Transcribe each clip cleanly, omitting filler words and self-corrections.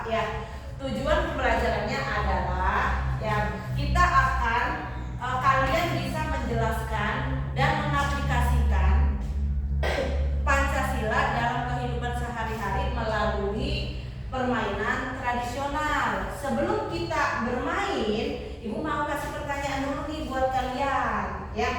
ya. Tujuan pembelajarannya adalah ya kita akan kalian bisa menjelaskan dan mengaplikasikan Pancasila dalam kehidupan sehari-hari melalui permainan tradisional. Sebelum kita bermain, Ibu mau kasih pertanyaan dulu nih buat kalian ya.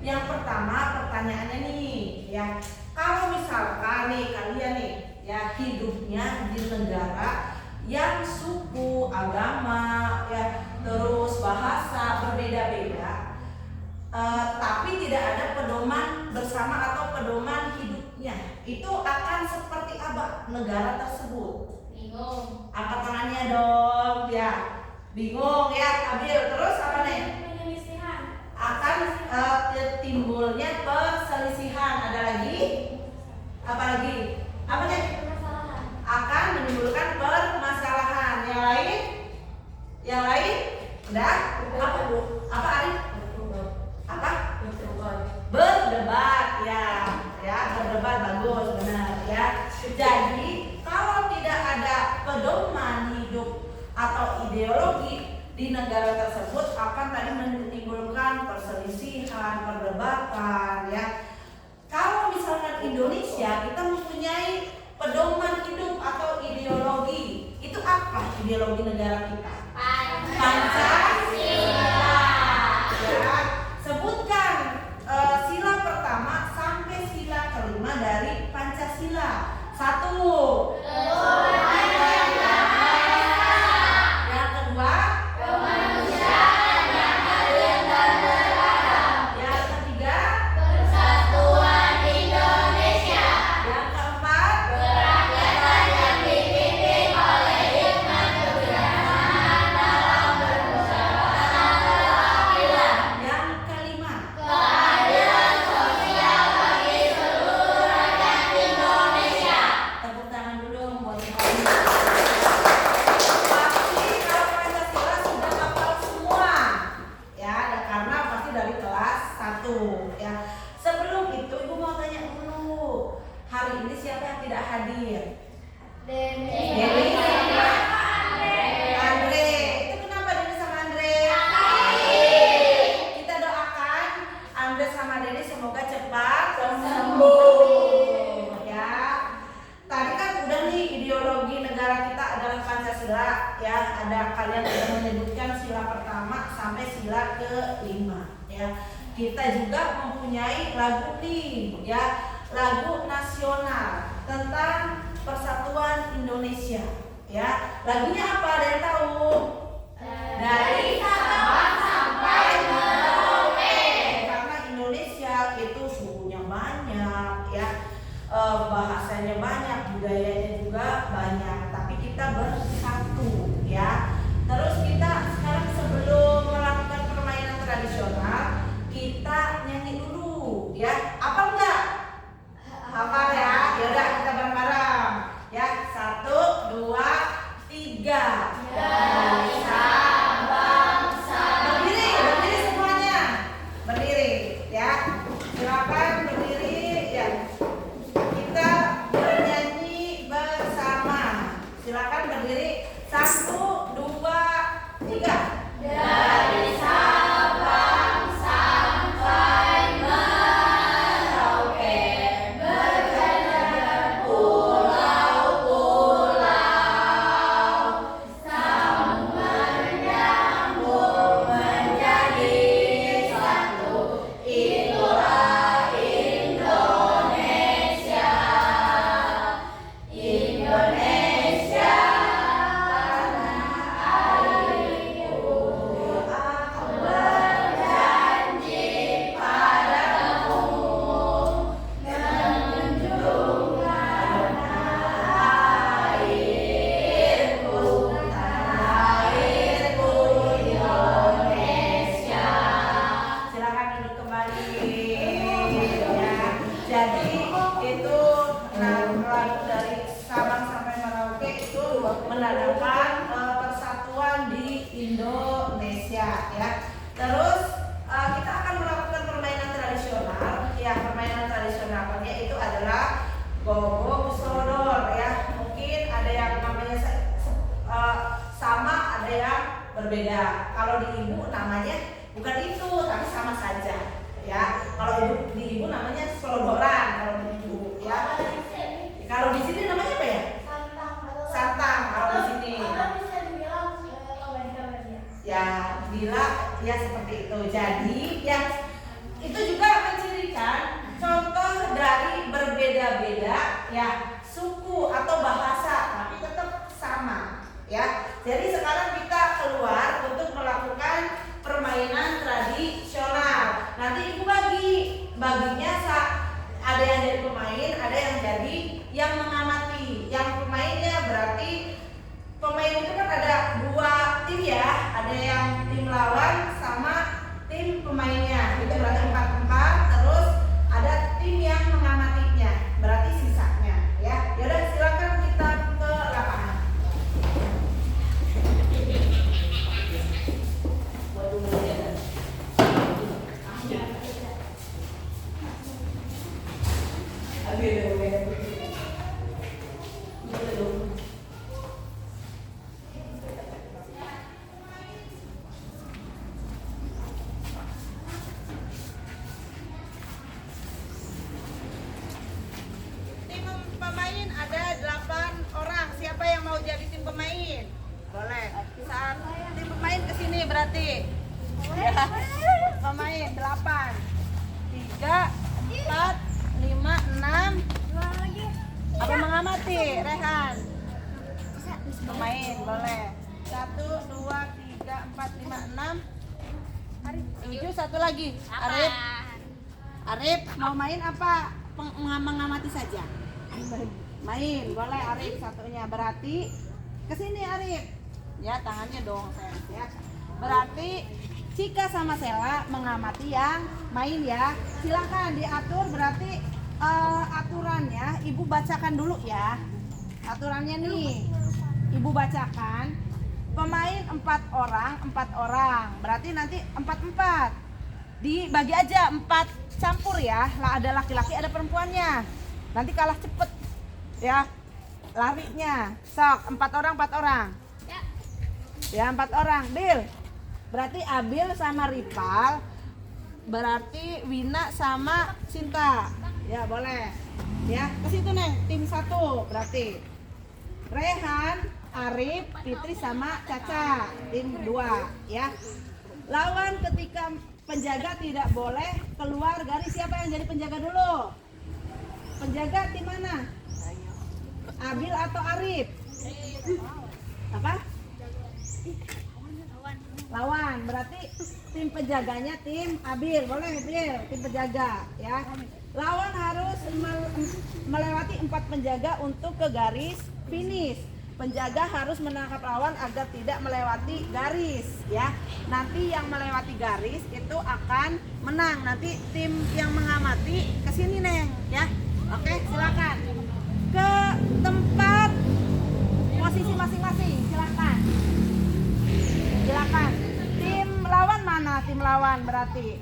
Yang pertama pertanyaannya nih ya. Kalau misalkan nih kalian nih ya hidupnya di negara yang suku, agama ya, terus bahasa berbeda-beda, tapi tidak ada pedoman bersama atau pedoman hidupnya, itu akan seperti apa negara tersebut? Bingung. Angkat tangannya dong ya. Bingung ya, Abil. Terus apa nih? Penyelisihan. Akan timbulnya perselisihan. Ada lagi? Apa lagi? Apa nih? Permasalahan. Akan menimbulkan permasalahan. Yang lain? Yang lain? Udah? Apa? Apa Arif? Apa? Berdebat ya. Ya, berdebat bagus, benar ya. Jadi, kalau tidak ada pedoman hidup atau ideologi di negara tersebut akan tadi menimbulkan perselisihan, perdebatan ya. Kalau misalkan Indonesia kita mempunyai pedoman hidup atau ideologi, itu apa ideologi negara kita? Pancasila. Ya, sebutkan sila pertama sampai sila kelima dari Pancasila. 1. Yang kedua, Kemanusiaan yang adil dan beradab. yang ketiga, Persatuan Indonesia. yang keempat, Kerakyatan yang dipimpin oleh hikmat kebijaksanaan dalam bermusyawarah kewakilan. yang kelima. Keadilan sosial bagi seluruh rakyat Indonesia. Tepuk tangan dulu buat kami. Pasti kalau Pancasila sudah hafal semua ya, karena pasti dari kelas 1 ya. Sebelum itu Ibu mau tanya dulu, hari ini siapa yang tidak hadir? Dewi sama Andre. Itu kenapa Dewi sama Andre? Kita doakan Andre sama Dewi semoga cepat sembuh ya. Tadi kan udah nih ideologi negara kita adalah Pancasila ya. Ada kalian sudah menyebutkan sila pertama sampai sila kelima ya. Kita juga mempunyai lagu nih ya, lagu nasional tentang persatuan Indonesia ya. Lagunya apa? Ada yang tahu? Dari Sabang sampai Merauke. Karena Indonesia itu sukunya banyak ya, bahasanya banyak, budayanya juga banyak, tapi kita bersatu ya. Terus kita sekarang sebelum melakukan permainan tradisional, kita nyanyi dulu ya. Apa enggak? Hafal ya? Yaudah kita bareng-bareng ya. 1, 2, 3. Dari Sabang Berdiri, berdiri semuanya. Berdiri ya. Silakan berdiri ya. Kita bernyanyi bersama. Silakan berdiri. 1, 2, 3. Dari Sabang sampai Merauke, berjajar pulau-pulau, sambung menyambung menjadi satu. Itulah Indonesia. Indonesia, tanah airku. Aku berjanji padamu, menjunjung tanah airku, Indonesia. Silakan duduk kembali ya. Jadi itu lagu dari Sabang sampai Merauke itu menandakan persatuan di Indonesia ya. Terus kita akan melakukan permainan tradisional ya. Permainan tradisionalnya itu adalah gogo busodor ya. Mungkin ada yang namanya sama, ada yang berbeda. Kalau di ibu namanya bukan itu, tapi sama saja ya. Kalau di ibu namanya selodoran kalau di ibu ya. Kalau di sini namanya apa ya? Santang kalau di sini. Ya, bila ya seperti itu. Jadi ya itu juga mencirikan contoh dari berbeda-beda ya suku atau bahasa, tapi tetap sama ya. Jadi sekarang kita keluar untuk melakukan permainan tradisional. Nanti ibu baginya ada yang jadi pemain, ada yang jadi yang mengamati. Yang pemainnya berarti pemain itu kan ada 2 tim ya, ada yang tim lawan sama tim pemainnya. Itu berarti 4-4, terus ada tim yang mengamatinya, berarti sisanya ya. Yaudah silakan kita ke lapangan. Tim pemain ada 8 orang. Siapa yang mau jadi tim pemain? Boleh. Saat tim pemain kesini berarti. Ya. Pemain 8. 3, 4, 5, 6. Apa mengamati? Rehan. Pemain boleh. 1, 2, 3, 4, 5, 6. 7, satu lagi. Arif. Arif mau main apa? Mengamati saja. Main boleh Arif satunya. Berarti kesini Arif. Ya tangannya dong saya. Ya. Berarti Cika sama Sela mengamati yang main ya. Silakan diatur, berarti aturannya ibu bacakan dulu ya. Aturannya nih. Ibu bacakan. Pemain 4 orang. Berarti nanti 4-4. Dibagi aja 4 campur ya. Lah ada laki-laki ada perempuannya. Nanti kalah cepet ya. Larinya. Sok 4 orang. Ya 4 orang. Deal. Berarti Abil sama Ripal, berarti Wina sama Cinta. Ya boleh. Ya ke situ Neng, tim 1 berarti. Rehan, Arif, Fitri sama Caca, tim 2 ya. Lawan ketika penjaga tidak boleh keluar garis. Siapa yang jadi penjaga dulu? Penjaga tim mana? Abil atau Arif? Apa? Lawan, berarti tim penjaganya tim Abil. Boleh Abil, tim penjaga ya. Lawan harus melewati 4 penjaga untuk ke garis finish. Penjaga harus menangkap lawan agar tidak melewati garis ya. Nanti yang melewati garis itu akan menang. Nanti tim yang mengamati kesini Neng ya. Oke silakan ke tempat posisi masing-masing. Silakan. Tim lawan mana? Tim lawan berarti.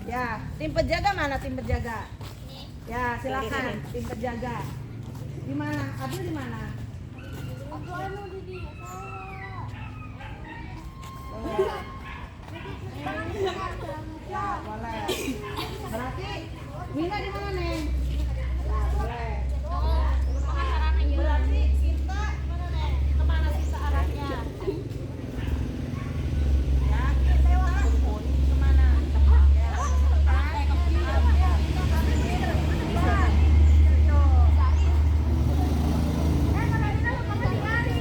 Ya, tim penjaga mana? Tim penjaga. Ya, silakan. Tim penjaga. Di mana? Abil di mana? Aku anu di Ya, boleh. Berarti Wina di mana, Neng? Ya, boleh. Berarti Sinta mana, Neng? Kemana Sinta arahnya? Ya, lewat pun kemana? Ya.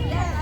Yes.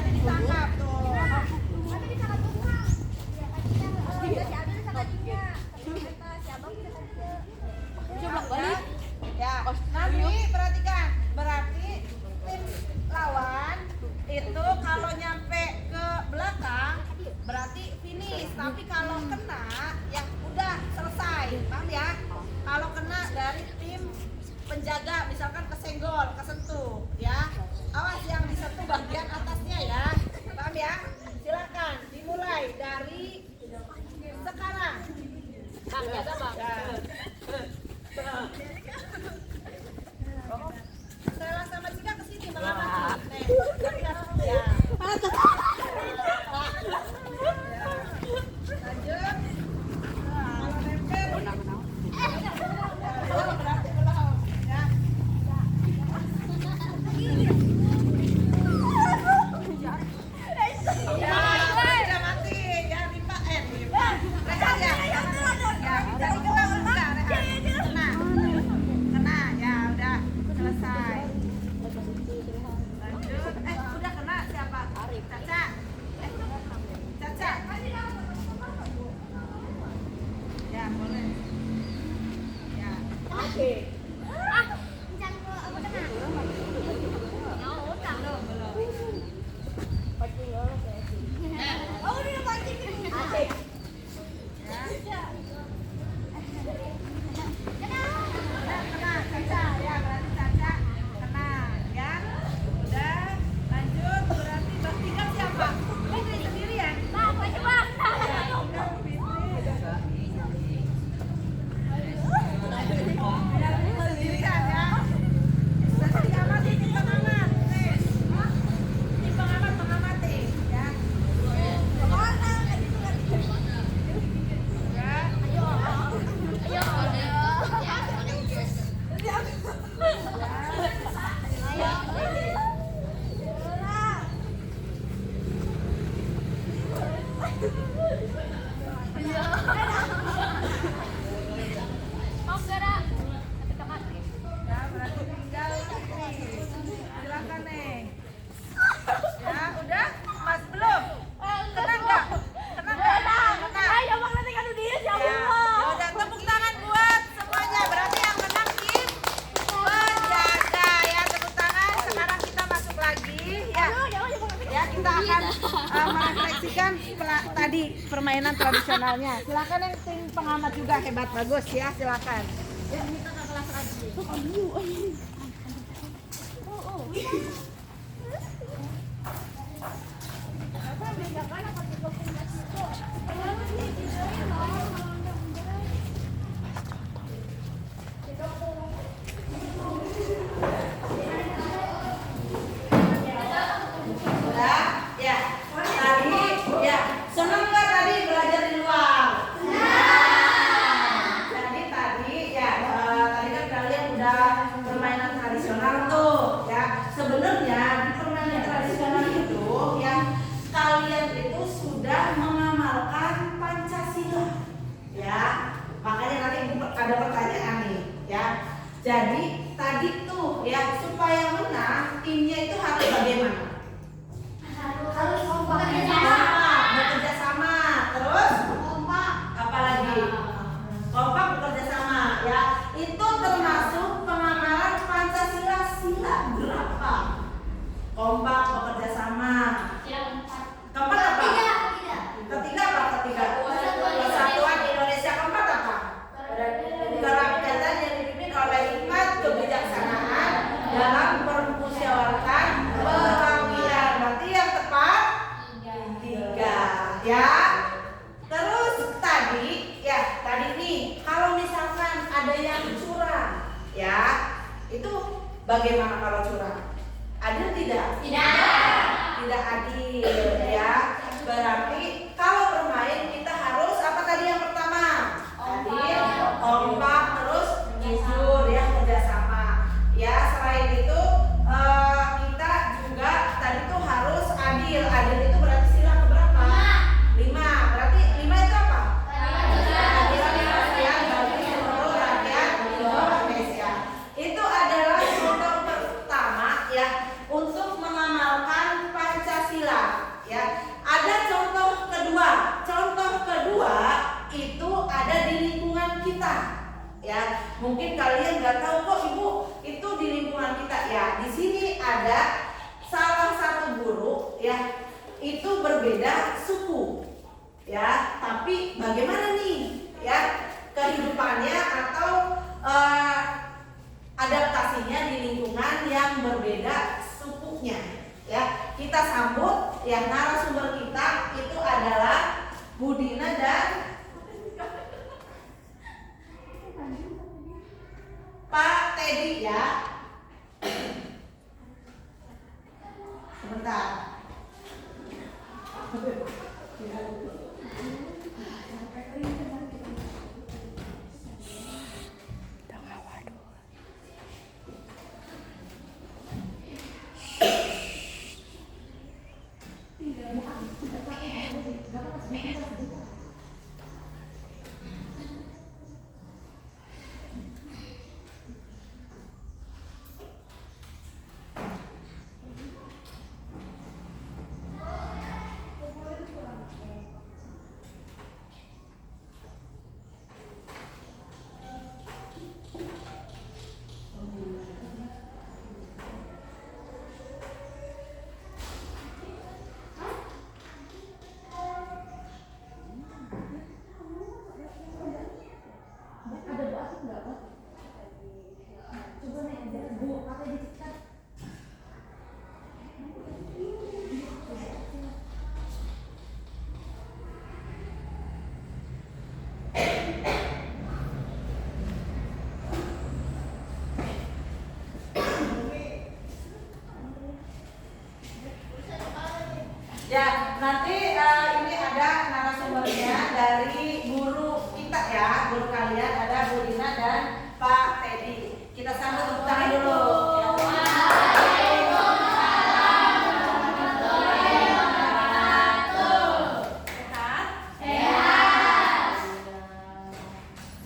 kita akan merefleksikan tadi permainan tradisionalnya. Silakan yang tim pengamat juga hebat bagus ya, silakan. Ya, kita ke kelas lagi. Ada pertanyaan nih ya. Jadi tadi tuh ya, supaya menang timnya itu harus bagaimana? Harus kompak, bekerja sama, terus kompak, apalagi kompak bekerja sama ya. Itu termasuk pengamalan Pancasila sila berapa? Kompak bekerja sama. Keempat apa? Ketiga apa? Ketiga. Persatuan Indonesia. Keempat apa? Kerakyatan yang dipimpin oleh hikmat kebijaksanaan dalam permusyawaratan perwakilan. Berarti yang tepat tiga ya. Terus tadi nih, kalau misalkan ada yang curang ya, itu bagaimana kalau curang? Adil tidak? Tidak adil ya. Berarti kalau bermain kita harus apa tadi yang pertama? Adil, kompak, terus jujur ya, kerjasama ya. Selain itu kita juga tadi tuh harus adil. Adil itu berarti sila keberapa? 5. Berarti 5 itu apa? Adil yang bagi seluruh rakyat Indonesia. Itu adalah contoh pertama ya untuk mengamalkan Pancasila ya. Ada contoh kedua. Contoh kedua itu ada di lingkungan kita ya. Mungkin kalian nggak tahu kok Ibu, itu di lingkungan kita ya. Di sini ada salah satu guru ya, itu berbeda suku ya, tapi bagaimana nih ya kehidupannya atau adaptasinya di lingkungan yang berbeda sukunya ya. Kita sambut ya narasumber kita itu adalah Budina dan Pak Teddy ya. Sebentar. Ya, nanti ini ada narasumbernya dari guru kita ya, guru kalian ada Budina dan Pak Teddy. Kita sambut tepuk tangan dulu.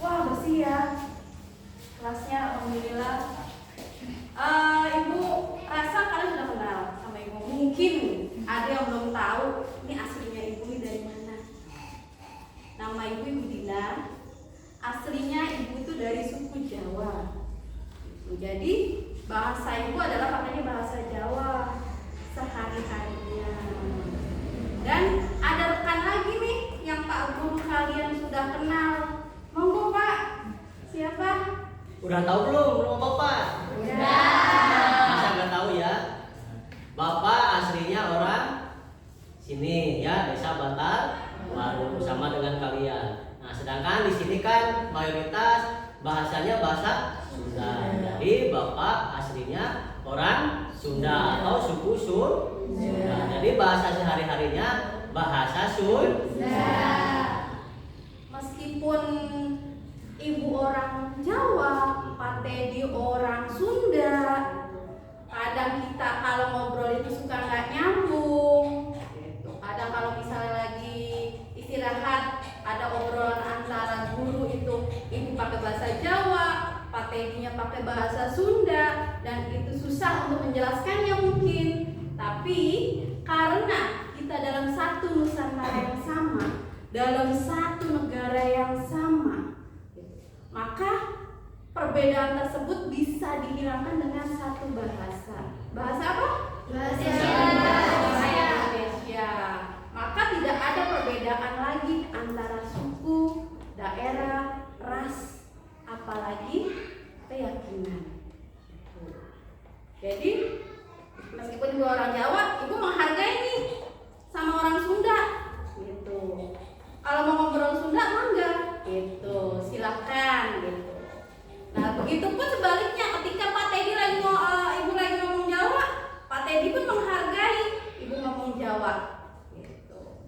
Wah, bersih ya. Kelasnya alhamdulillah. Ibu rasa kalian sudah kenal sama Ibu. Mungkin ada yang belum tahu ini aslinya Ibu ini dari mana. Nama Ibu Dina. Aslinya Ibu itu dari suku Jawa. Jadi bahasa Ibu adalah makanya bahasa Jawa sehari-harinya. Udah tahu belum nama Bapak? Masa nggak tahu ya? Bapak aslinya orang sini ya, Desa Bantar Baru sama dengan kalian. Nah, sedangkan di sini kan mayoritas bahasanya bahasa Sunda. Jadi Bapak aslinya orang Sunda atau suku Sunda. Jadi bahasa sehari-harinya bahasa Sunda. Meskipun ibu orang Jawa, Pak Teddy orang Sunda, kadang kita kalau ngobrol itu suka nggak nyambung. Kadang kalau misalnya lagi istirahat ada obrolan antara guru itu ibu pakai bahasa Jawa, Pak Teddy-nya pakai bahasa Sunda, dan itu susah untuk menjelaskannya mungkin. Tapi karena kita dalam satu Nusantara yang sama, dalam satu negara yang sama, maka perbedaan tersebut bisa dihilangkan dengan satu bahasa. Bahasa apa? Bahasa Indonesia. Maka tidak ada perbedaan lagi antara suku, daerah, ras, apalagi keyakinan. Jadi meskipun ibu orang Jawa, ibu menghargai nih sama orang Sunda, gitu. Kalau mau ngobrol Sunda, mangga, gitu. Silakan, gitu. Nah, begitupun sebaliknya, ketika Pak Teddy ibu lagi ngomong Jawa, Pak Teddy pun menghargai ibu ngomong Jawa, gitu.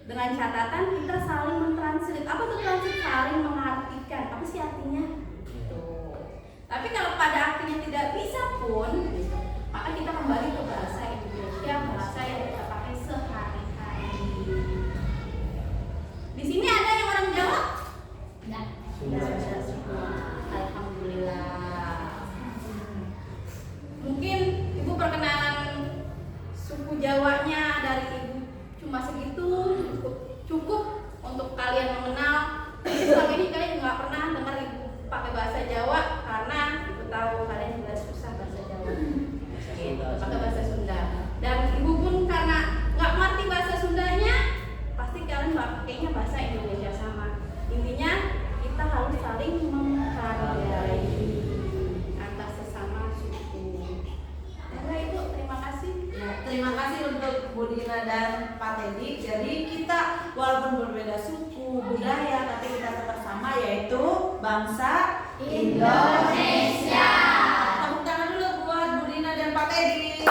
Dengan catatan kita saling mentranslate. Apa tuh translate? Saling mengartikan. Apa sih artinya? Gitu. Tapi kalau pada akhirnya tidak bisa pun, gitu, maka kita kembali ke bahasa Indonesia, bahasa yang kita pakai sehari-hari. Di sini ada yang orang Jawa? Tidak. Ada semua. Alhamdulillah. Mungkin ibu perkenalan suku Jawanya dari ibu cuma segitu, cukup untuk kalian mengenal. Selama ini kalian nggak pernah dengar ibu pakai bahasa Jawa karena ibu tahu kalian juga susah bahasa Jawa. Pakai bahasa Sunda. Dan ibu pun karena nggak ngerti bahasa Sundanya, pasti kalian pakainya bahasa Indonesia sama. Intinya kita harus saling menghargai antar sesama suku. Nah, itu terima kasih. Ya, terima kasih untuk Bu Dina dan Pak Teddy. Jadi kita walaupun berbeda suku, budaya, tapi kita tetap sama, yaitu bangsa Indonesia. Tepuk tangan dulu buat Bu Dina dan Pak Teddy.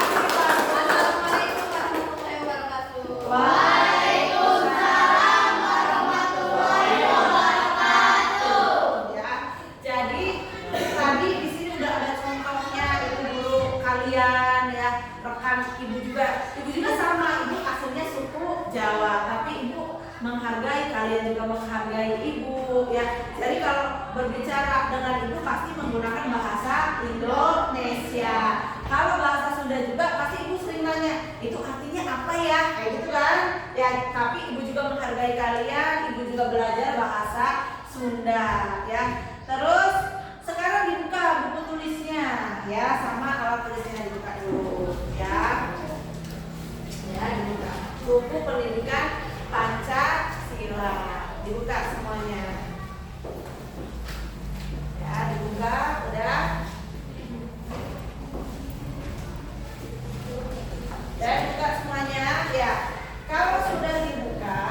Assalamualaikum warahmatullahi wabarakatuh. Waalaikumsalam warahmatullahi wabarakatuh. Ya, jadi tadi di sini udah ada contohnya, itu guru kalian ya, rekan ibu juga. Ibu juga sama, ibu aslinya suku Jawa, tapi ibu menghargai, kalian juga menghargai ibu ya. Jadi kalau berbicara dengan ibu pasti menggunakan bahasa Indonesia. Kalau bahasa Sunda juga pasti ibu sering nanya, itu artinya apa ya? Kayak gitu kan? Ya, tapi ibu juga menghargai kalian, ibu juga belajar bahasa Sunda ya. Terus sekarang dibuka buku tulisnya ya, sama alat tulisnya dibuka dulu ya. Ya, dibuka. Buku pendidikan Pancasila dibuka semuanya. Ya, dibuka, udah. Dan buka semuanya ya. Kalau sudah dibuka,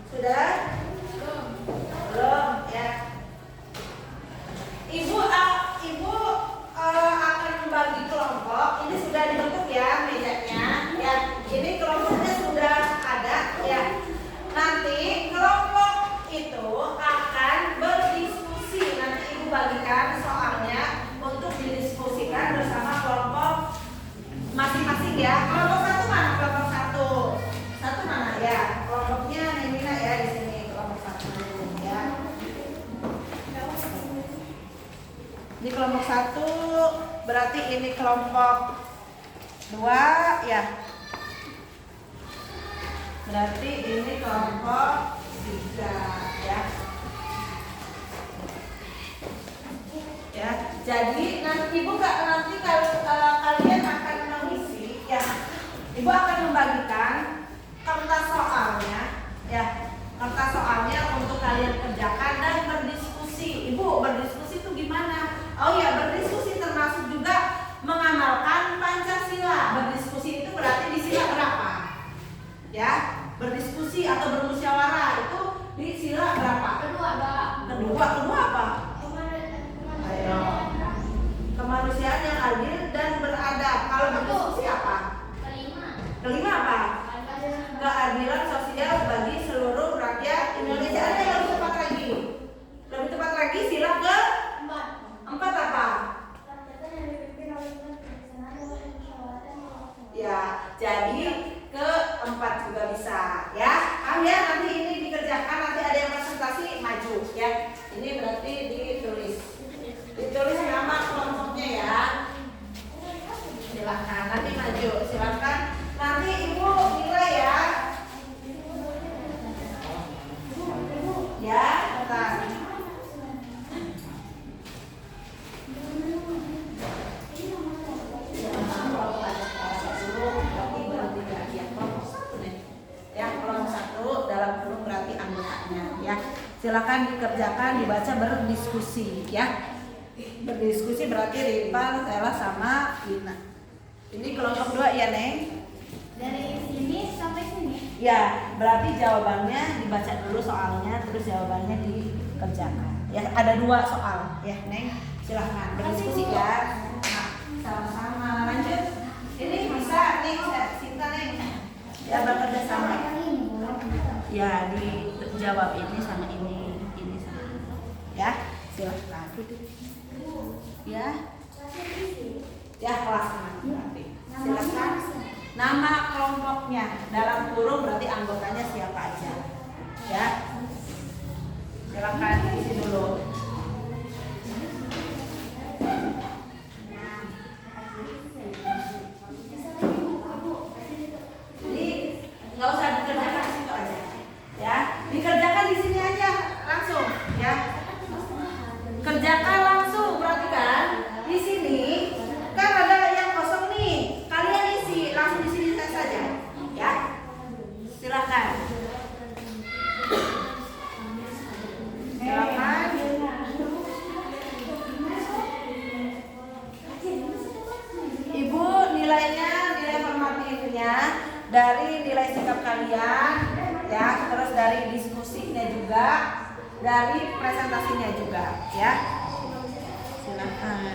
sudah? Belum ya. Ibu akan membagi kelompok. Ini sudah dibentuk ya mejanya. Ya, ini kelompoknya sudah ada ya. Nanti kelompok itu akan berdiskusi. Nanti ibu bagikan soalnya untuk didiskusikan bersama kelompok masing-masing ya. Kelompok satu mana? Kelompok satu. Satu mana ya? Kelompoknya Nemina ya di sini, kelompok satu ya. Di kelompok satu berarti ini kelompok dua ya. Berarti ini kelompok tiga ya. Ya, Jadi nanti kalian akan mengisi ya. Ibu akan membagikan kertas soalnya ya. Kertas soalnya untuk kalian kerjakan dan berdiskusi. Ibu berdiskusi itu gimana? Oh ya, berdiskusi termasuk juga mengamalkan Pancasila. Berdiskusi itu berarti di sila berapa? Ya, berdiskusi atau bermusyawarah itu di sila berapa? Kedua apa? Ayo. Kemanusiaan yang adil dan beradab. Kalau berdiskusi apa? Kelima apa? Keadilan sosial bagi seluruh rakyat Indonesia. Ada yang lebih tepat lagi? Lebih tepat lagi sila ke empat apa? Ya, jadi keempat juga bisa ya. Kalian nanti ini dikerjakan, nanti ada yang presentasi maju ya. Ini berarti ditulis nama kelompoknya ya. Silahkan nanti maju, silahkan nanti ibu nilai ya. Ya, bentar. Dalam kurung berarti anggotanya ya. Silakan dikerjakan, dibaca, berdiskusi ya. Berdiskusi berarti Rival, Stella sama Lina. Ini kelompok 2 ya, Neng? Dari sini sampai sini. Ya, berarti jawabannya dibaca dulu soalnya, terus jawabannya dikerjakan. Ya, ada 2 soal ya, Neng. Silahkan berdiskusi ya. Nah, sama-sama lanjut. Ini bisa nih, Sinta Neng. Ya, bekerja sama. Ya, dijawab ini sama ini sama ini. Ya, silahkan. Ya. Ya, kelas 6 berarti. Silahkan. Nama kelompoknya dalam kurung berarti anggotanya siapa aja. Ya. Silahkan isi dulu. Nggak usah dikerjakan di situ aja, ya. Dikerjakan di sini aja langsung, ya. Kerjakan langsung, perhatikan. Di sini kan ada yang kosong nih, kalian isi langsung di sini saja, ya. Silakan. Silakan. Ibu nilainya, nilai formatifnya dari nilai sikap kalian ya, terus dari diskusinya juga, dari presentasinya juga ya. Silakan.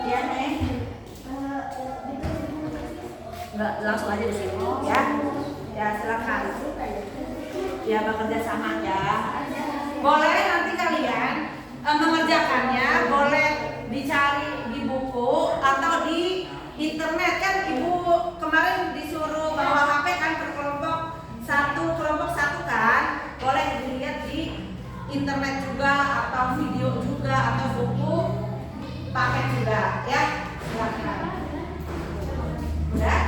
Ya, Neng. Enggak, langsung aja di sini ya. Ya, silakan. Ya, bekerja sama ya. Boleh nanti kalian mengerjakannya boleh dicari di buku atau di internet. Kan ibu kemarin disuruh bawa HP kan per kelompok satu kan, boleh dilihat di internet juga atau video juga atau buku paket juga ya. Silakan. Udah?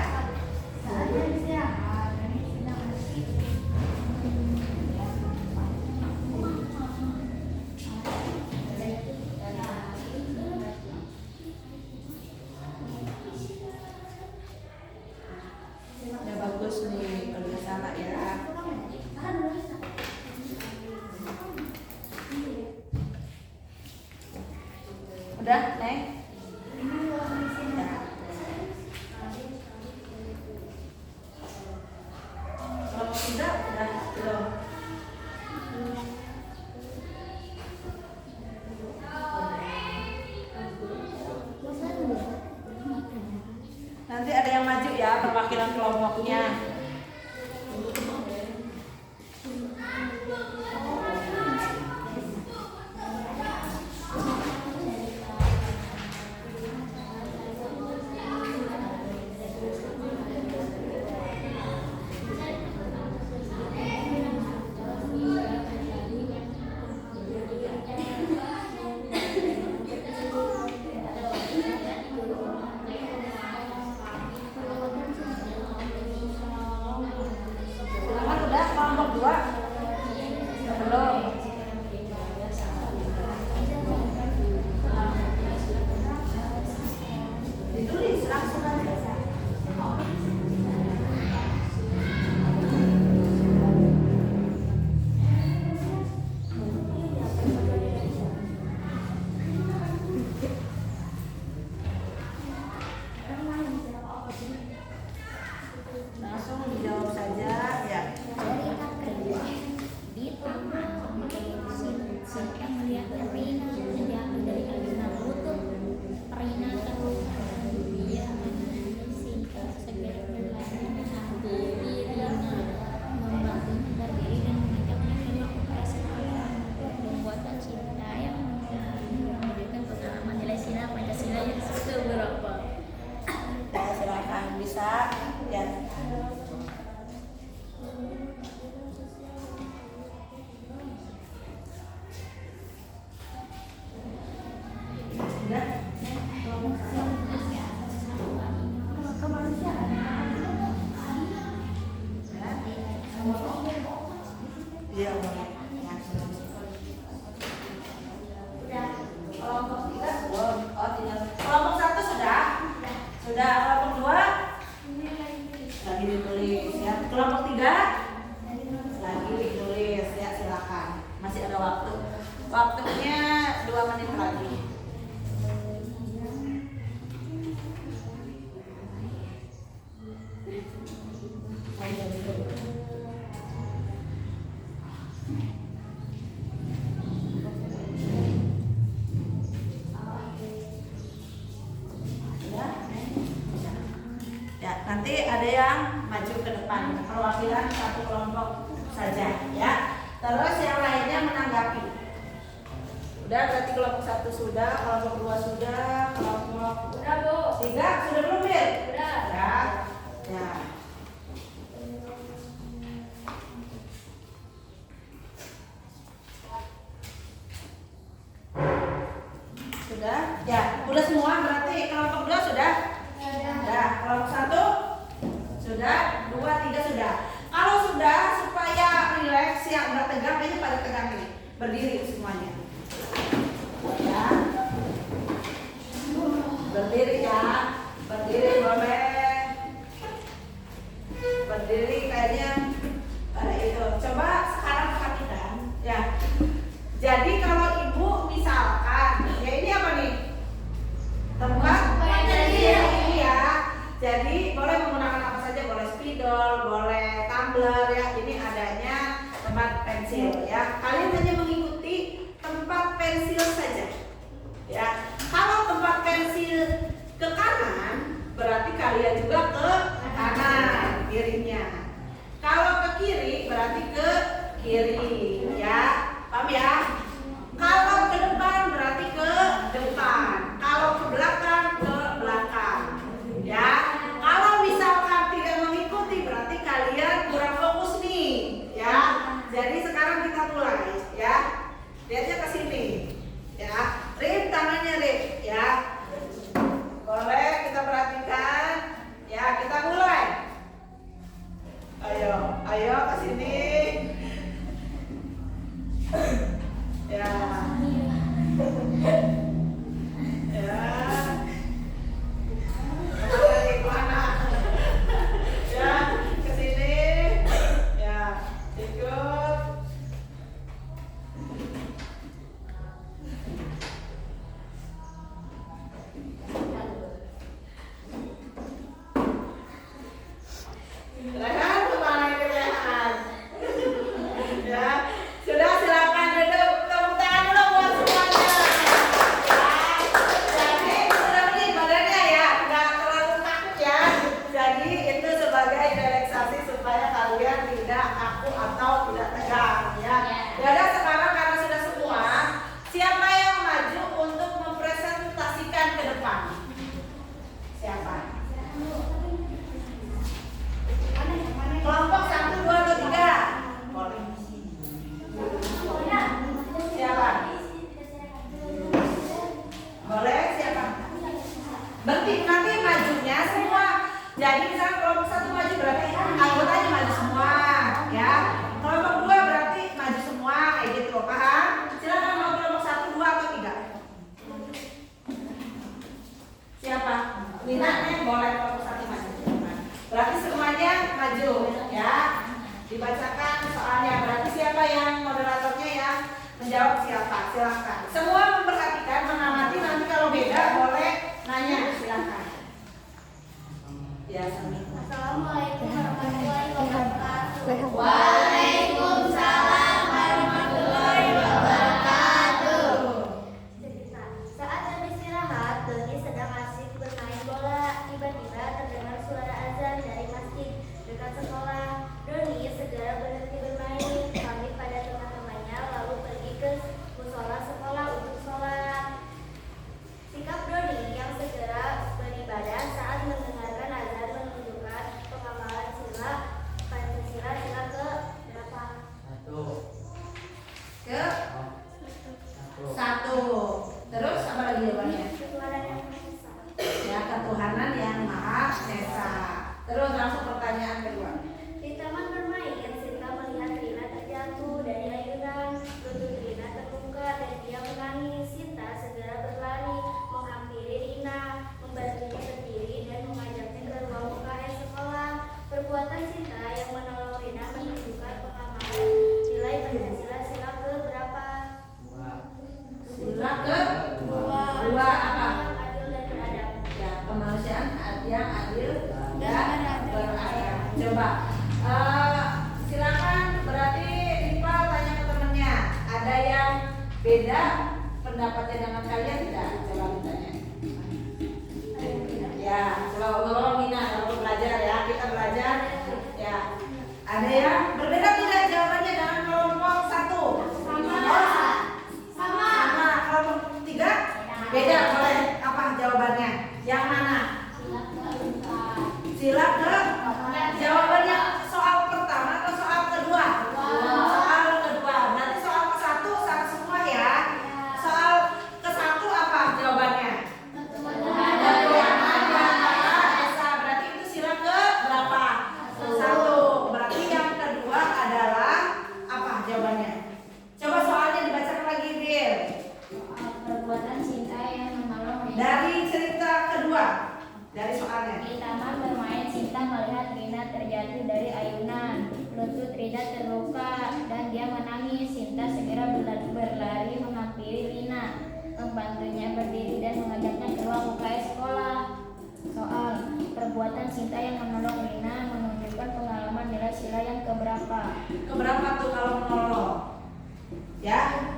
Ya bagus nih kerjasama ya. Udah, Neng? Ya. Kalau sudah belum. Nanti ada yang maju ya, perwakilan kelompoknya. langsung dijawab saja ya. Dari kakak di taman Sinta melihat Rina menjauh dari Alina lutut Rina terluka dia menangis Sinta segera berlari menghampiri Rina membantunya berdiri dan mengajaknya ke ruang operasi pembuatan Sinta yang menunjukkan pengalaman nilai sila Pancasila yang seberapa. Ya, silakan bisa ya. Sudah? Iya, boleh. Ya. Kelompok 3 belum. Oh, tinggal. Kelompok 1 sudah? Sudah. Kelompok 2 lagi ditulis ya. Kelompok 3 lagi ditulis ya, silakan. Masih ada waktu. Waktunya 2 menit lagi. Ya, nanti ada yang maju ke depan, perwakilan satu kelompok saja ya. Terus yang lainnya menanggapi. Udah, berarti kelompok 1 sudah, kelompok 2 sudah, kelompok Udah, Bu. 3 sudah belum, Bir? Udah. Ya. Ya. Sudah? Ya, udah semua berarti kelompok 2 sudah? Sudah. Kelompok 1 sudah, 2, 3 sudah. Kalau sudah, supaya rileks yang udah tegang, ini pada tegang ini. Berdiri semuanya. Ya. Berdiri ya. Berdiri boleh. Berdiri kayaknya ada itu. Coba sekarang perhatikan ya. Jadi kalau ibu misalkan, ya ini apa nih? Tempat pensil ini ya. Jadi boleh menggunakan apa saja, boleh spidol, boleh tumbler ya. Ini adanya tempat pensil ya. Kalian hanya mengikuti tempat pensil saja. Ya. Kalau tempat pensil ke kanan, berarti kalian juga ke kanan kirinya. Kalau ke kiri, berarti ke kiri ya. Paham ya? Kalau ke depan berarti ke depan. Kalau ke belakang ke belakang. Ya. Kalau misalkan tidak mengikuti berarti kalian kurang fokus nih, ya. Jadi sekarang kita mulai, ya. Lihatnya ke sini. Ya. Rip tangannya, Rip, ya. Boleh kita perhatikan. Ya, kita mulai. Ayo ke sini. Ya. Ya. Kemana? Ya, ke sini. Ya, ikut. Rehan, kemana ini Rehan? Ya, sudah silakan duduk. Tepuk tangan dulu buat semuanya. Ya, jadi sudah begini badannya ya, nggak terlalu kaku ya. Jadi itu sebagai relaksasi supaya kalian tidak kaku atau tidak tegang ya. Ya udah, sekarang karena sudah semua, siapa yang maju untuk mempresentasikan ke depan? Siapa? Kelompok 1, 2, atau 3? Boleh. Siapa? Boleh, siapa? Berarti nanti majunya semua. Jadi misalnya kelompok 1 maju berarti anggotanya maju semua, ya. Kelompok 2 berarti maju semua, kayak gitu, paham? Silakan mau kelompok 1, 2, atau 3? Siapa? Lina, boleh kelompok 1 maju. Berarti semuanya maju, ya. Dibacakan soalnya. Berarti siapa yang moderatornya yang menjawab siapa? Silakan. Semua memperhatikan, mengamati. Nanti kalau beda boleh nanya. Silakan. Ya, Assalamualaikum warahmatullahi Coba. Silakan, berarti Diva tanya ke temennya. Ada yang beda pendapatnya dengan kalian tidak? Coba ditanya. Ya, coba ngobrol Mina, kalau belajar ya, kita belajar. Ya, ada yang berbeda tidak jawabannya dengan kelompok 1? Sama. Kelompok 3? Beda, boleh. Apa jawabannya? Yang mana? Sila ke? Jawabannya soal pertama atau soal kedua? Soal kedua. Nanti soal ke-1 sama semua ya. Soal ke-1 apa jawabannya? Berarti itu sila ke berapa? 1. Berarti yang kedua adalah apa jawabannya? Coba soalnya dibacakan lagi, Bil. Perbuatan cinta yang menolong Dari cerita kedua, dari soalnya. Di taman bermain, Sinta melihat Rina terjatuh dari ayunan. Lutut Rina terluka dan dia menangis. Sinta segera berlari menghampiri Rina, membantunya berdiri dan mengajaknya keluar UKS sekolah. Soal perbuatan Sinta yang menolong Rina menunjukkan pengalaman nilai sila yang keberapa? Keberapa tuh kalau menolong? Ya?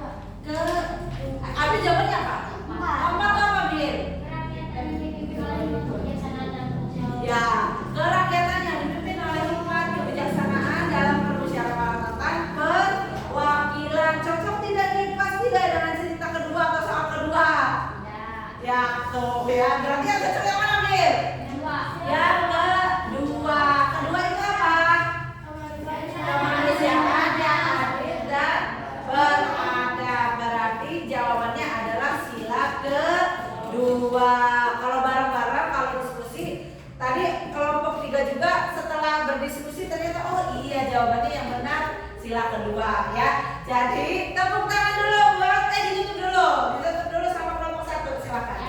Abi jawabannya apa? 4 apa, Bil? Ya, kerakyatan yang dipimpin oleh hikmat kebijaksanaan dalam permusyawaratan perwakilan. Cocok tidak nih? Pas tidak dengan cerita kedua atau soal kedua? Ya, tuh ya. Berarti yang cocok yang mana, Bil? Yang kedua. Kedua itu apa? Kemanusiaan yang adil dan beradab. Berarti jawabannya adalah sila kedua. Kalau bareng-bareng, kalau diskusi, tadi kelompok 3 juga setelah berdiskusi ternyata oh iya jawabannya yang benar sila kedua ya. Jadi tepuk tangan dulu buat ditutup dulu sama kelompok 1, silakan.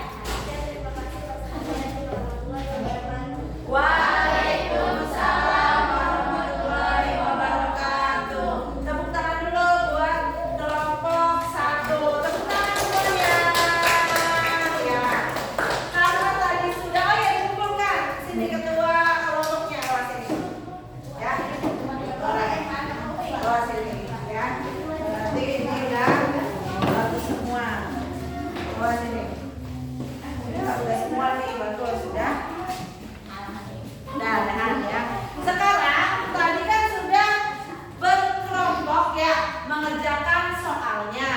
Waalaikumsalam warahmatullahi wabarakatuh. Tepuk tangan dulu buat kelompok 1. Tepuk tangan semuanya. Ya. Karena tadi sudah ya dikumpulkan. Sini ketua kelompoknya bawa sini. Ya. Bawa sini ya. Berarti ini udah bagus semua. Bawa sini. Udah semua nih bagus sudah. Nah, ya. Sekarang tadi kan sudah berkelompok ya mengerjakan soalnya.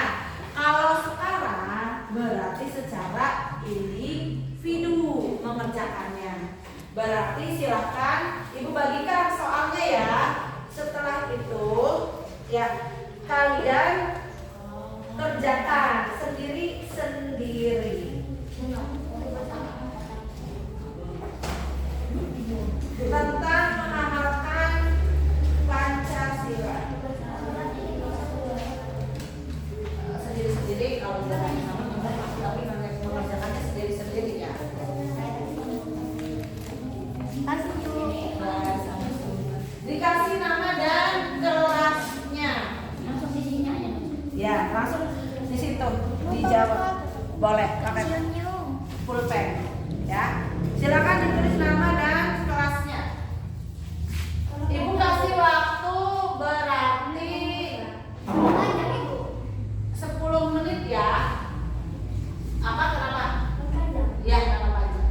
Kalau sekarang berarti secara individu mengerjakannya. Berarti silakan Ibu bagikan soalnya ya. Setelah itu ya kalian kerjakan sendiri-sendiri. Tentang mengamalkan Pancasila. Sendiri-sendiri kalau tidak sama tapi mengerjakannya sendiri-sendiri ya. Dikasih nama dan kelasnya. Langsung di sini aja. Ya, langsung di situ dijawab. Boleh, pakai pulpen ya. Silakan ditulis nama dan kelasnya. Ibu kasih waktu berarti 10 menit ya. Apa kenapa? Ya, kenapa aja.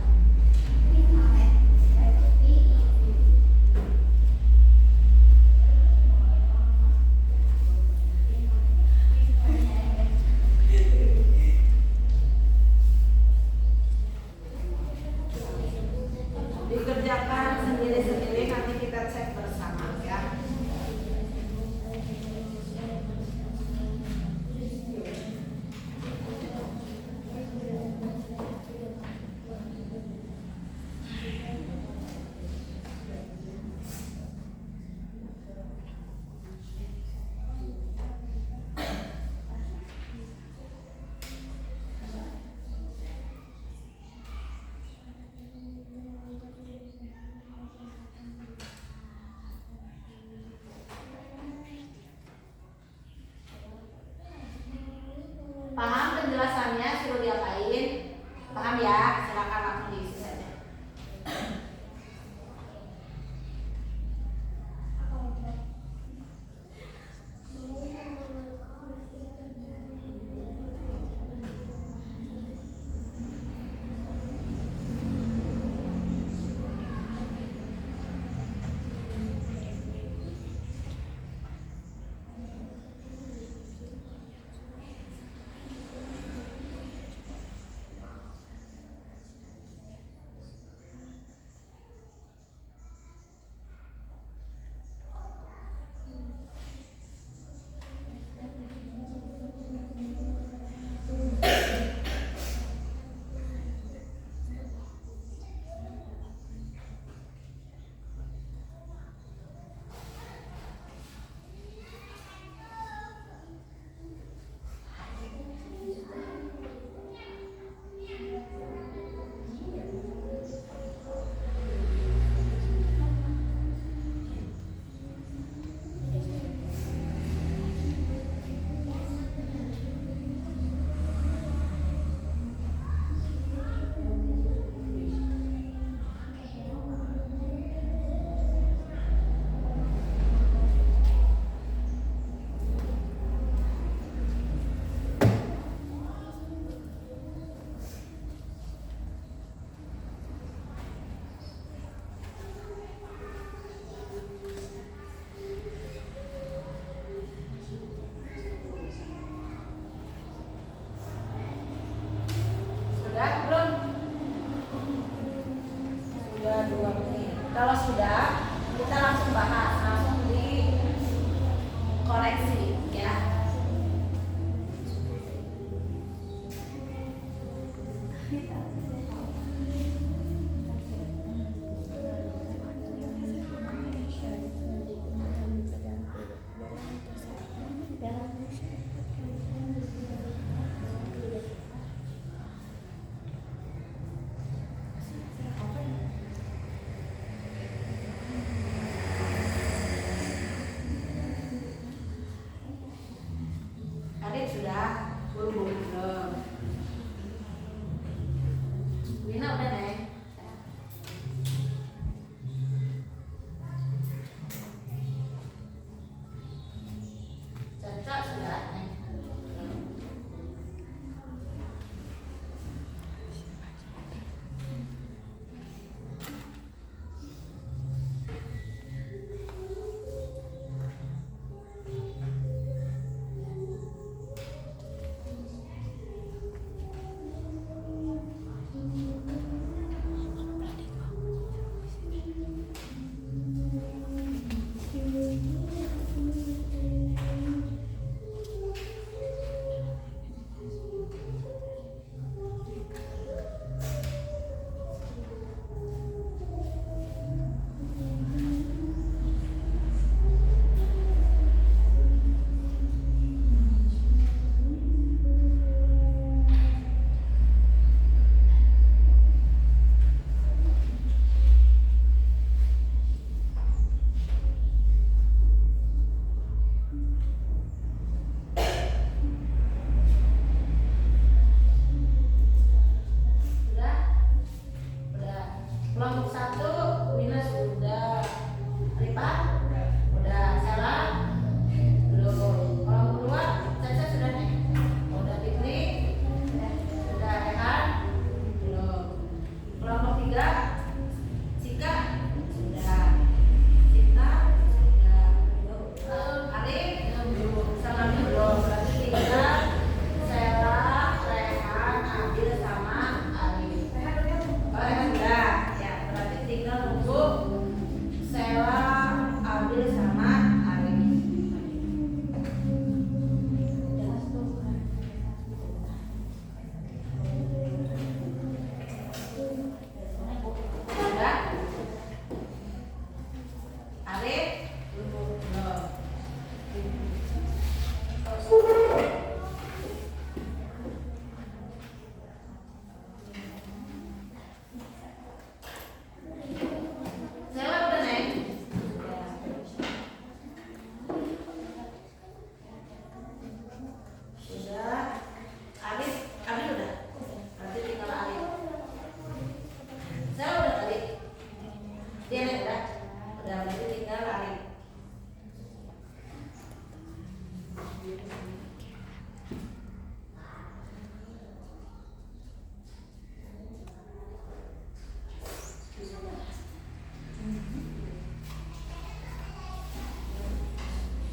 benar Ari.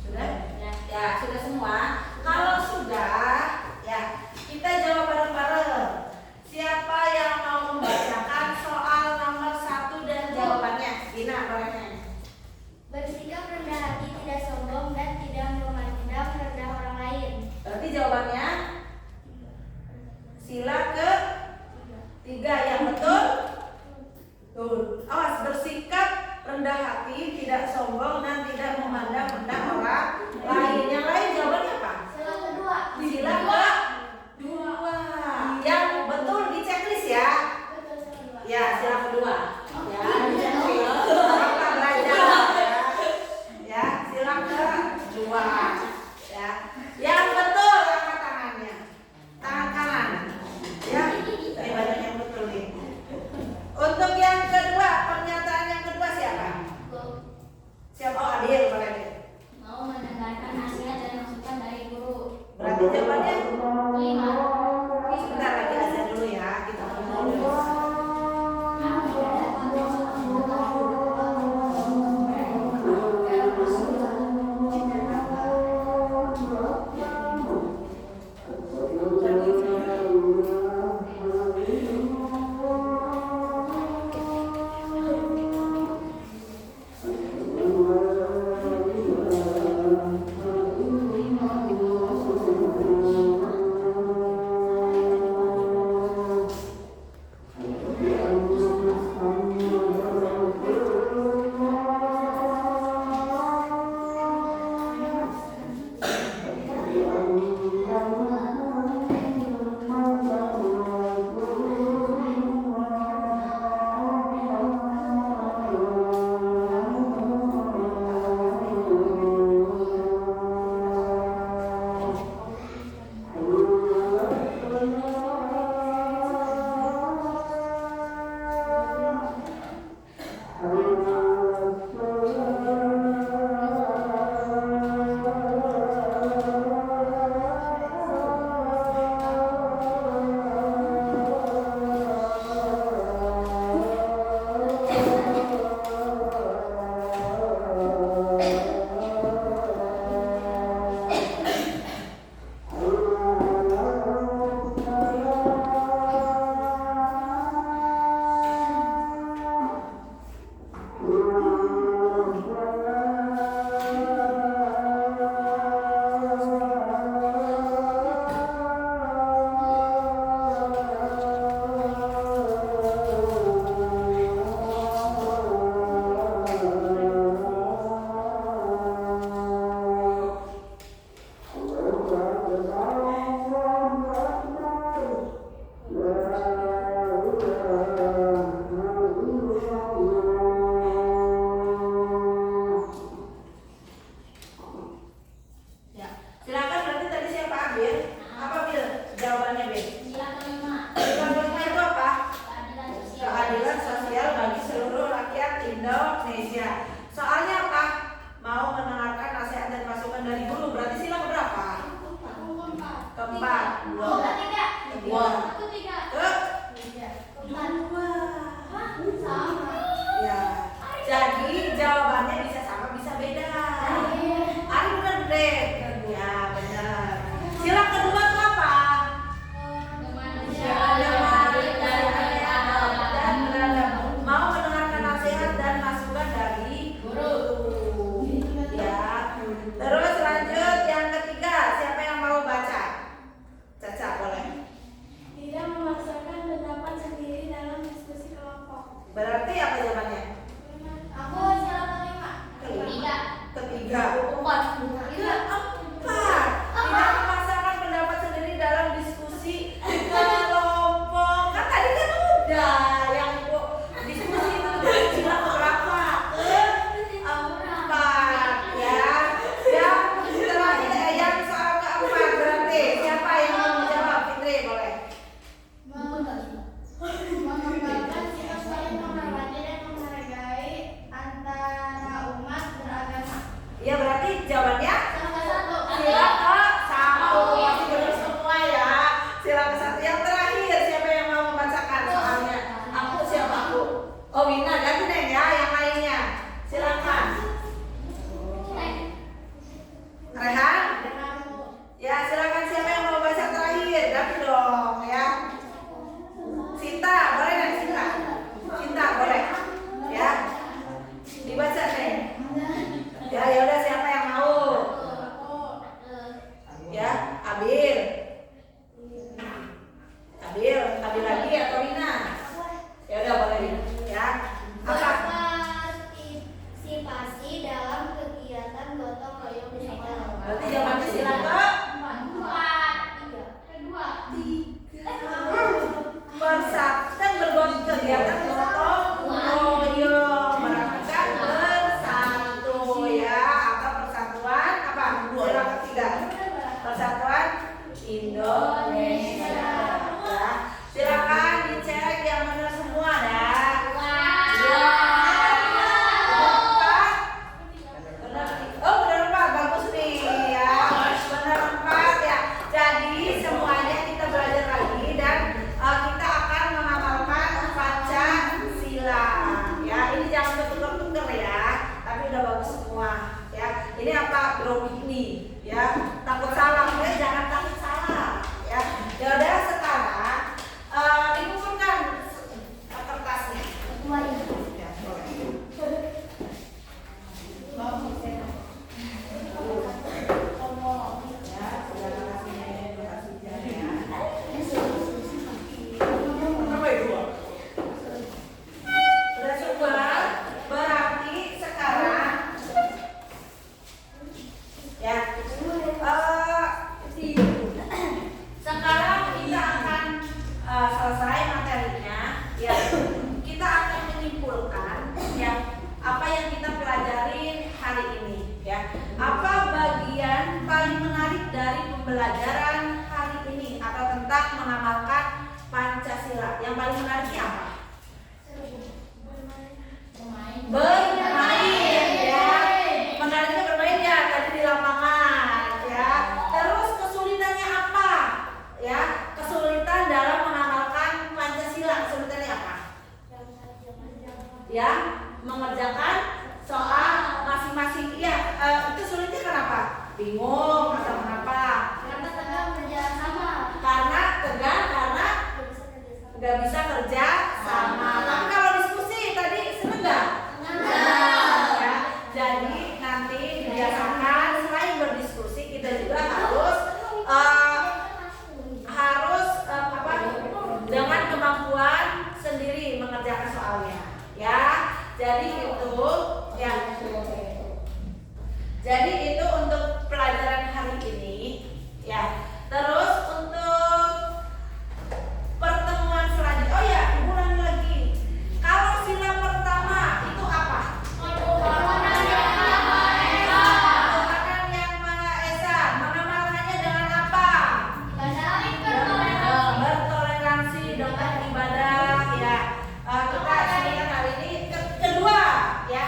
Sudah? Ya, sudah semua. Kalau sudah, ya kita jawab bareng-bareng. Siapa yang mau membacakan soal nomor 1 dan jawabannya? Dina, boleh. Bersikap rendah hati, tidak sombong, dan tidak memandang rendah orang lain. Berarti jawabannya sila ke 3 yang betul. Tuh, awas, bersikap rendah hati, tidak sombong, dan tidak memandang rendah orang lain. Yang lain jawabannya apa? Sila kedua. Sila ke 2. Yang betul di checklist ya. Betul, sila kedua. Ya, sila kedua. Ya, di checklist. Kita belajar ya. Ya, sila kedua. Ya. Yang betul angkat tangannya. Tangan kanan. Ya. Ini banyak yang betul nih. Untuk yang kedua, pernyataan yang kedua siapa? Siapa? Oh, Adil, boleh Adil. Mau mendengarkan nasihat dan masukan dari guru. Berarti jawabannya 5. sebentar lagi aja dulu ya. Kita ngomong dulu. Mengembangkan sikap saling menghormati dan menghargai antara umat jawabannya Satu. sila ke satu. Masih benar semua ya. Sila ke satu. Yang terakhir siapa yang mau membacakan soalnya? Aku siapa aku? Oh Wina, ganti Neng ya yang lainnya. Silakan. Rehan? Ya silakan siapa yang mau baca terakhir? Ganti dong ya. Cinta, boleh nggak Cinta? Cinta boleh. Ya. Dibaca Neng. Ya udah siapa yang mau? Ya, Abil lagi atau Wina? Ya udah boleh ya. Apa? Berpartisipasi dalam kegiatan gotong royong di sekolah. Berarti jawabannya silakan. Persatuan bergotong kegiatan gotong royong merapikan bersatu ya atau persatuan apa? Sila ketiga. Persatuan Indonesia. Ya. Silakan dicek yang benar semua dah. Ya. Benar 4. Oh, benar 4. Bagus nih ya. Benar 4 ya. Jadi semuanya kita belajar lagi dan kita akan mengamalkan Pancasila. Ya, ini jangan ketukar-tukar ya. Tapi udah bagus semua ya. Ini apa? Grogi ya. Takut salah, jangan takut salah ya. Ya udah sekarang dikumpulkan kertasnya. Ya, boleh. Ya, sudah kasih ya. Apa itu? Sudah semua, berarti sekarang ya. Sekarang kita akan selesai materinya ya. Kita akan menyimpulkan ya apa yang kita pelajarin hari ini ya. Apa bagian paling menarik dari pembelajaran hari ini atau tentang mengamalkan Pancasila? Yang paling menariknya apa? Bermain ya. Menariknya bermain ya tadi di lapangan ya. Terus kesulitannya apa? Ya, kesulitan dalam mengamalkan Pancasila. Kesulitannya apa? Ya, mengerjakan soal masing-masing. Ya, itu sulitnya kenapa? Bingung atau kenapa? Karena tegak kerja sama. Karena tegang, karena nggak bisa kerja sama. Tapi kalau diskusi tadi seneng nggak? Ya, jadi nanti dibiasakan selain berdiskusi kita juga harus dengan kemampuan sendiri mengerjakan soalnya ya. Jadi itu ya. Jadi itu untuk pelajaran hari ini ya. Terus untuk pertemuan selanjutnya, oh ya, Ibu ulangi lagi. Kalau sila pertama itu apa? Tuhan yang Maha Esa. Mengamalkannya dengan apa? Bertoleransi dengan ibadah ya. Kita sebutkan kali ini kedua ya.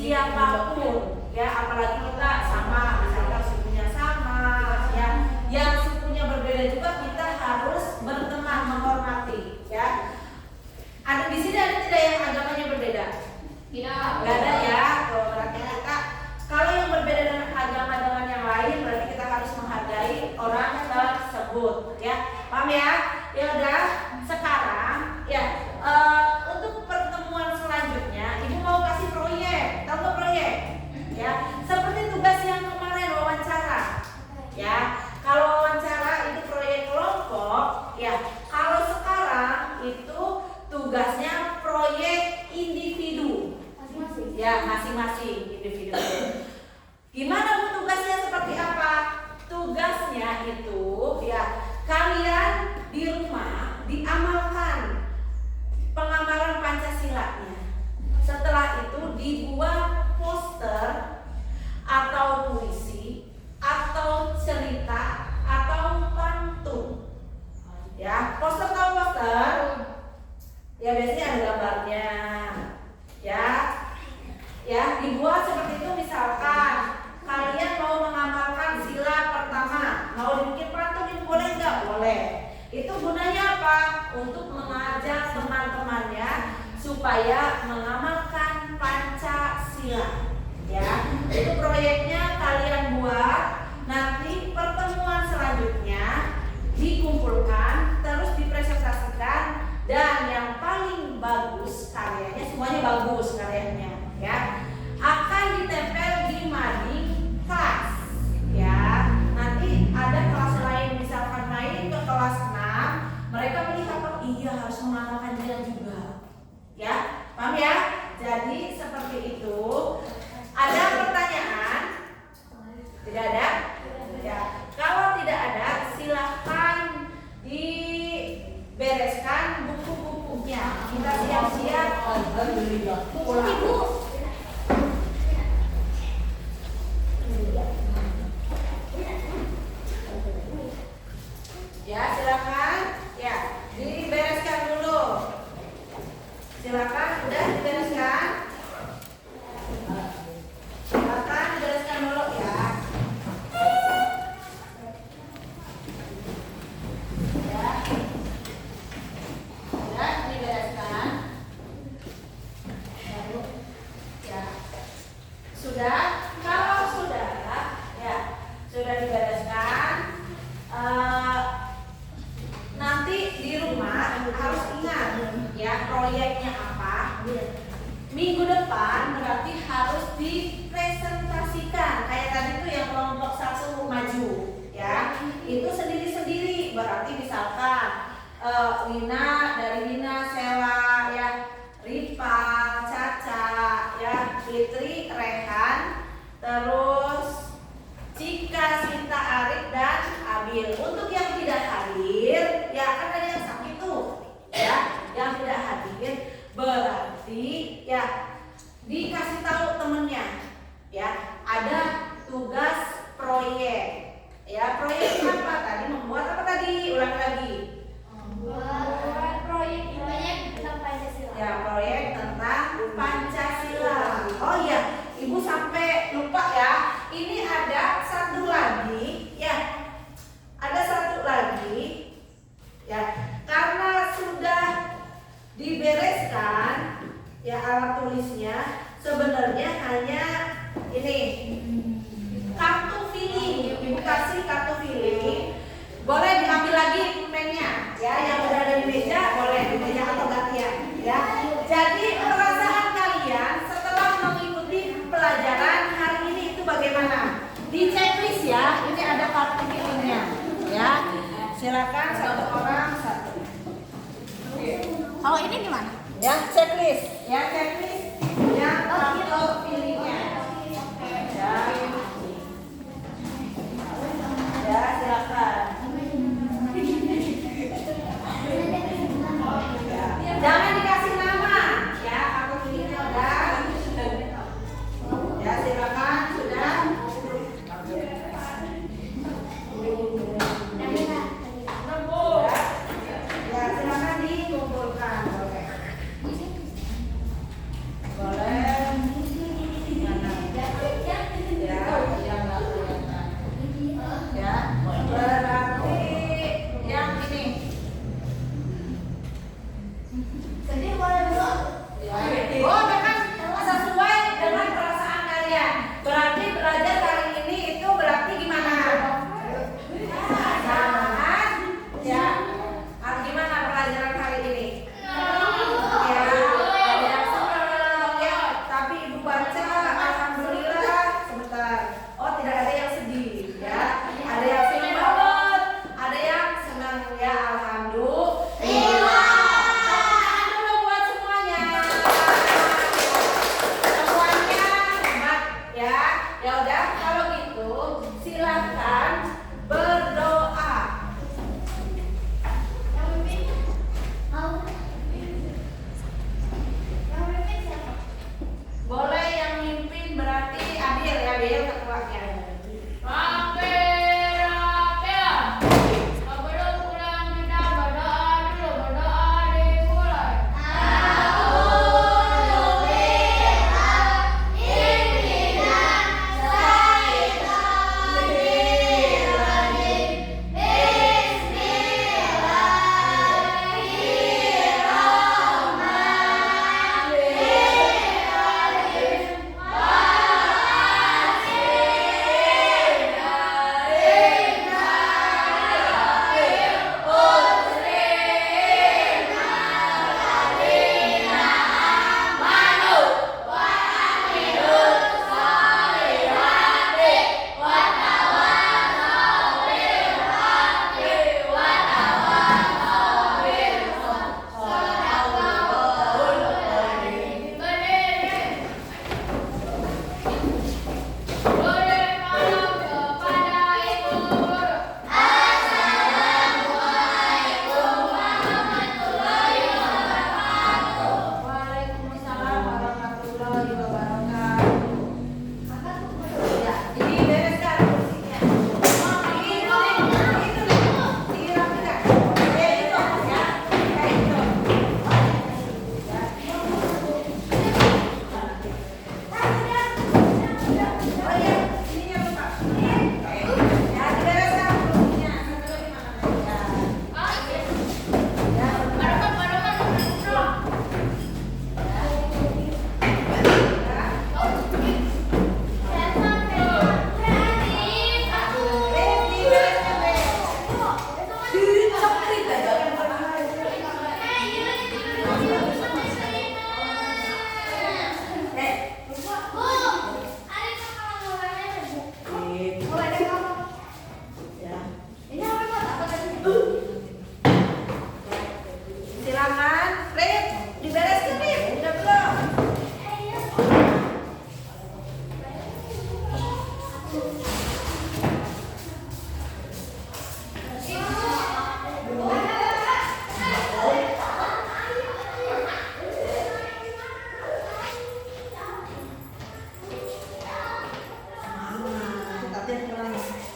siapapun ya, apalagi kita sama, misalkan sukunya sama ya, yang sukunya berbeda juga kita harus berteman, menghormati ya. Ada di sini ada tidak yang agamanya berbeda? Tidak. Nggak ada ya. Berarti kita kalau yang berbeda dengan agama dengan yang lain berarti kita harus menghargai orang tersebut ya. Paham ya? Ya udah, sekarang ya untuk pertemuan selanjutnya Ibu mau kasih proyek. Tahu nggak proyek? Ya, seperti tugas yang kemarin wawancara. Ya, kalau wawancara itu proyek kelompok, ya. Kalau sekarang itu tugasnya proyek individu. Ya, masing-masing individu. Gimana Bu tugasnya seperti apa? Tugasnya itu ya, kalian di rumah diamalkan pengamalan Pancasilanya. Setelah itu dibuat poster atau puisi atau cerita atau pantun. Ya, poster atau poster? Ya biasanya ada gambarnya. Ya, dibuat seperti itu. Misalkan kalian mau mengamalkan sila pertama, mau dibikin pantun itu boleh nggak? Boleh. Itu gunanya apa? Untuk mengajak teman-temannya supaya mengamalkan Pancasila. Ya, itu proyeknya kalian buat. Nanti pertemuan selanjutnya dikumpulkan, terus dipresentasikan, dan yang paling bagus karyanya, semuanya bagus karyanya, ya, akan ditempel di mading kelas. Ya, nanti ada kelas lain misalkan main ke kelas 6, mereka melihat oh iya harus mengamalkan dia juga. Ya, paham ya? Jadi seperti itu. Ada pertanyaan? Tidak ada? Ya. Kalau tidak ada, silahkan dibereskan buku-bukunya. Kita siap-siap pulang. Ibu. Ya, silakan. Ya, dibereskan dulu. Silakan, udah dibereskan. Silakan dibereskan dulu ya. Ya, dibereskan. Ya, sudah. Kalau sudah, ya sudah dibereskan. Nanti di rumah harus ingat ya proyeknya apa. Minggu depan berarti harus dipresentasikan. Kayak tadi tuh yang kelompok 1 maju ya. Itu sendiri-sendiri. Berarti misalkan Wina, dari Wina, Sela ya, Ripa, Caca ya, Fitri, Rehan, terus Cika, Sinta, Arif, dan Abil. Untuk yang tidak hadir, ya kan ada yang sakit tuh, ya, yang tidak hadir berarti ya dikasih tahu temennya, ya ada tugas proyek, ya proyek apa tadi? Membuat apa tadi? Ulang lagi. Buat proyek tentang Pancasila. Ya proyek tentang Pancasila. Oh iya, Ibu sampai lupa ya. Ini ada satu lagi, ya. Ada satu lagi, ya. Karena sudah dibereskan, ya alat tulisnya sebenarnya hanya ini kartu feeling. Ibu kasih kartu feeling. Boleh diambil lagi pulpennya, ya. Yang udah ada di meja boleh di meja atau gantian, ya. Jadi perasaan kalian setelah mengikuti pelajaran hari ini itu bagaimana? Di checklist ya, ini ada kartu feelingnya, ya. Silakan satu orang satu. Kalau ini gimana? Ya checklist, ya checklist yang kartu feelingnya. Ya silakan. Jangan dikasih nama, ya kartu feelingnya udah. Ya silakan sudah. Ya silakan dikumpulkan, boleh. Boleh.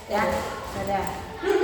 Ya, dadah.